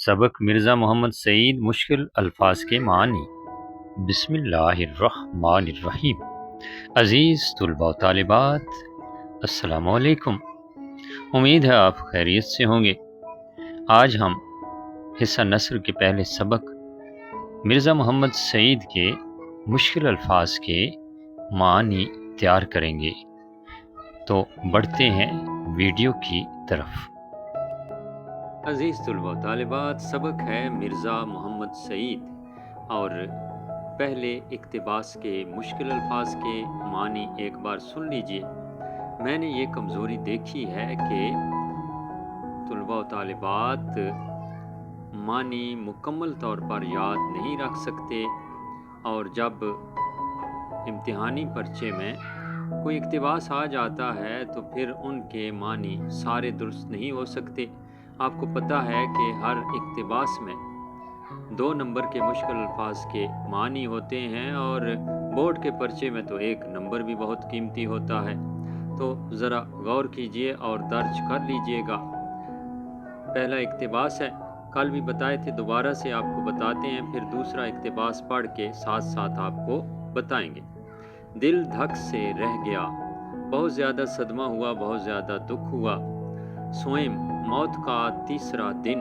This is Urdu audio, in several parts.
سبق مرزا محمد سعید مشکل الفاظ کے معنی۔ بسم اللہ الرحمن الرحیم۔ عزیز طلباء و طالبات، السلام علیکم۔ امید ہے آپ خیریت سے ہوں گے۔ آج ہم حصہ نثر کے پہلے سبق مرزا محمد سعید کے مشکل الفاظ کے معنی تیار کریں گے، تو بڑھتے ہیں ویڈیو کی طرف۔ عزیز طلباء و طالبات، سبق ہے مرزا محمد سعید اور پہلے اقتباس کے مشکل الفاظ کے معنی ایک بار سن لیجئے۔ میں نے یہ کمزوری دیکھی ہے کہ طلباء و طالبات معنی مکمل طور پر یاد نہیں رکھ سکتے، اور جب امتحانی پرچے میں کوئی اقتباس آ جاتا ہے تو پھر ان کے معنی سارے درست نہیں ہو سکتے۔ آپ کو پتہ ہے کہ ہر اقتباس میں 2 نمبر کے مشکل الفاظ کے معنی ہوتے ہیں، اور بورڈ کے پرچے میں تو 1 نمبر بھی بہت قیمتی ہوتا ہے۔ تو ذرا غور کیجئے اور درج کر لیجئے گا۔ پہلا اقتباس ہے، کل بھی بتائے تھے، دوبارہ سے آپ کو بتاتے ہیں، پھر دوسرا اقتباس پڑھ کے ساتھ ساتھ آپ کو بتائیں گے۔ دل دھک سے رہ گیا، بہت زیادہ صدمہ ہوا، بہت زیادہ دکھ ہوا۔ سوئم، موت کا تیسرا دن۔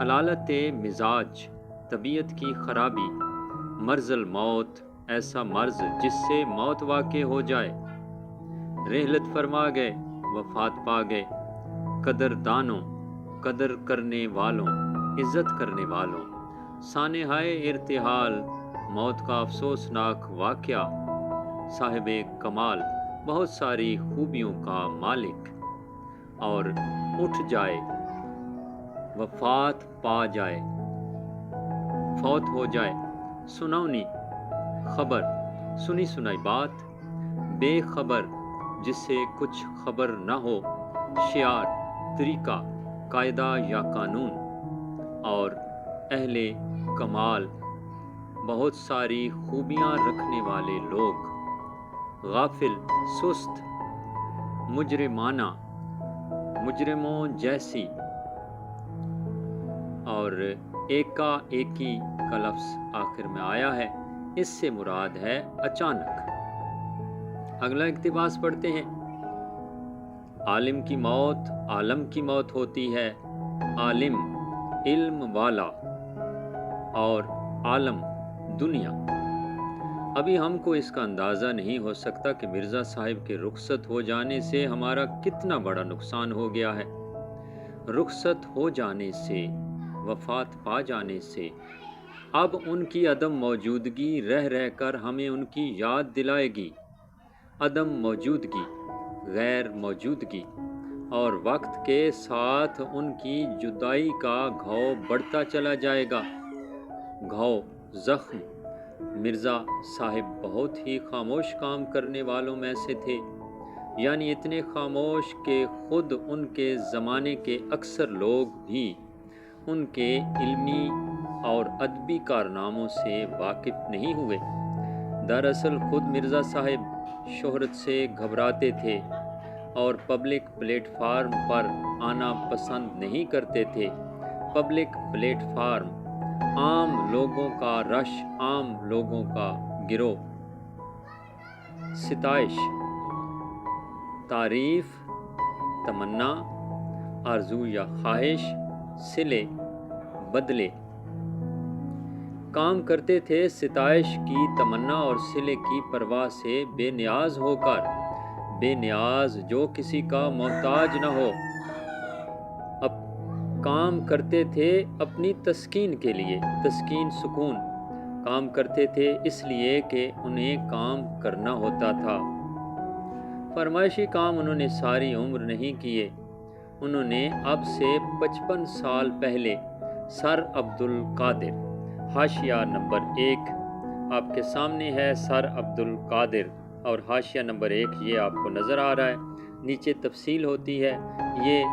علالت مزاج، طبیعت کی خرابی۔ مرض الموت، ایسا مرض جس سے موت واقع ہو جائے۔ رحلت فرما گئے، وفات پا گئے۔ قدر دانوں، قدر کرنے والوں، عزت کرنے والوں۔ سانحۂ ارتحال، موت کا افسوسناک واقعہ۔ صاحب کمال، بہت ساری خوبیوں کا مالک۔ اور اٹھ جائے، وفات پا جائے، فوت ہو جائے۔ سنونی، خبر، سنی سنائی بات۔ بے خبر، جس سے کچھ خبر نہ ہو۔ شعار، طریقہ، قاعدہ یا قانون۔ اور اہل کمال، بہت ساری خوبیاں رکھنے والے لوگ۔ غافل، سست۔ مجرمانہ، مجرموں جیسی۔ اور ایکا ایکی کا لفظ آخر میں آیا ہے، اس سے مراد ہے اچانک۔ اگلا اقتباس پڑھتے ہیں۔ عالم کی موت عالم کی موت ہوتی ہے۔ عالم، علم والا، اور عالم، دنیا۔ ابھی ہم کو اس کا اندازہ نہیں ہو سکتا کہ مرزا صاحب کے رخصت ہو جانے سے ہمارا کتنا بڑا نقصان ہو گیا ہے۔ رخصت ہو جانے سے، وفات پا جانے سے، اب ان کی عدم موجودگی رہ رہ کر ہمیں ان کی یاد دلائے گی۔ عدم موجودگی، غیر موجودگی، اور وقت کے ساتھ ان کی جدائی کا گھاؤ بڑھتا چلا جائے گا۔ گھاؤ، زخم۔ مرزا صاحب بہت ہی خاموش کام کرنے والوں میں سے تھے، یعنی اتنے خاموش کہ خود ان کے زمانے کے اکثر لوگ بھی ان کے علمی اور ادبی کارناموں سے واقف نہیں ہوئے۔ دراصل خود مرزا صاحب شہرت سے گھبراتے تھے اور پبلک پلیٹ فارم پر آنا پسند نہیں کرتے تھے۔ پبلک پلیٹ فارم، عام لوگوں کا رش، عام لوگوں کا گروہ۔ ستائش، تعریف، تمنا، آرزو یا خواہش۔ صلے، بدلے۔ کام کرتے تھے ستائش کی تمنا اور صلے کی پرواہ سے بے نیاز ہو کر۔ بے نیاز، جو کسی کا محتاج نہ ہو۔ اب کام کرتے تھے اپنی تسکین کے لیے، تسکین، سکون۔ کام کرتے تھے اس لیے کہ انہیں کام کرنا ہوتا تھا۔ فرمائشی کام انہوں نے ساری عمر نہیں کیے۔ انہوں نے اب سے 55 سال پہلے سر عبدالقادر، حاشیہ نمبر 1 آپ کے سامنے ہے، سر عبدالقادر، اور حاشیہ نمبر 1 یہ آپ کو نظر آ رہا ہے۔ نیچے تفصیل ہوتی ہے، یہ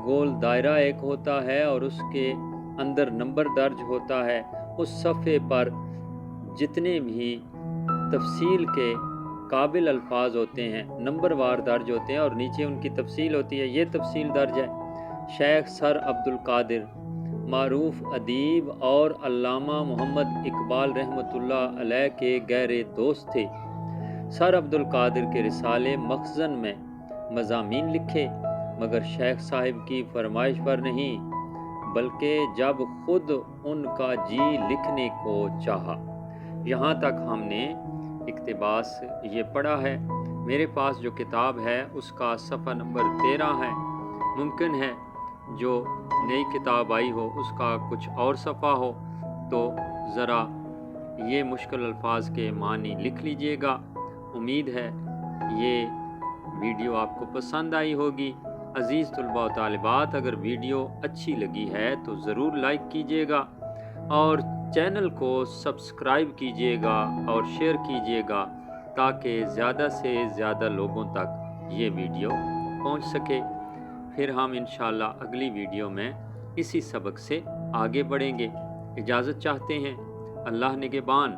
گول دائرہ ایک ہوتا ہے اور اس کے اندر نمبر درج ہوتا ہے۔ اس صفحے پر جتنے بھی تفصیل کے قابل الفاظ ہوتے ہیں نمبر وار درج ہوتے ہیں، اور نیچے ان کی تفصیل ہوتی ہے۔ یہ تفصیل درج ہے: شیخ سر عبدالقادر، معروف ادیب اور علامہ محمد اقبال رحمۃ اللہ علیہ کے گہرے دوست تھے۔ سر عبد القادر کے رسالے مخزن میں مضامین لکھے، مگر شیخ صاحب کی فرمائش پر نہیں، بلکہ جب خود ان کا جی لکھنے کو چاہا۔ یہاں تک ہم نے اقتباس یہ پڑھا ہے۔ میرے پاس جو کتاب ہے اس کا صفحہ نمبر 13 ہے، ممکن ہے جو نئی کتاب آئی ہو اس کا کچھ اور صفحہ ہو، تو ذرا یہ مشکل الفاظ کے معنی لکھ لیجئے گا۔ امید ہے یہ ویڈیو آپ کو پسند آئی ہوگی۔ عزیز طلباء و طالبات، اگر ویڈیو اچھی لگی ہے تو ضرور لائک کیجئے گا اور چینل کو سبسکرائب کیجئے گا اور شیئر کیجئے گا تاکہ زیادہ سے زیادہ لوگوں تک یہ ویڈیو پہنچ سکے۔ پھر ہم انشاءاللہ اگلی ویڈیو میں اسی سبق سے آگے بڑھیں گے۔ اجازت چاہتے ہیں۔ اللہ نگہبان۔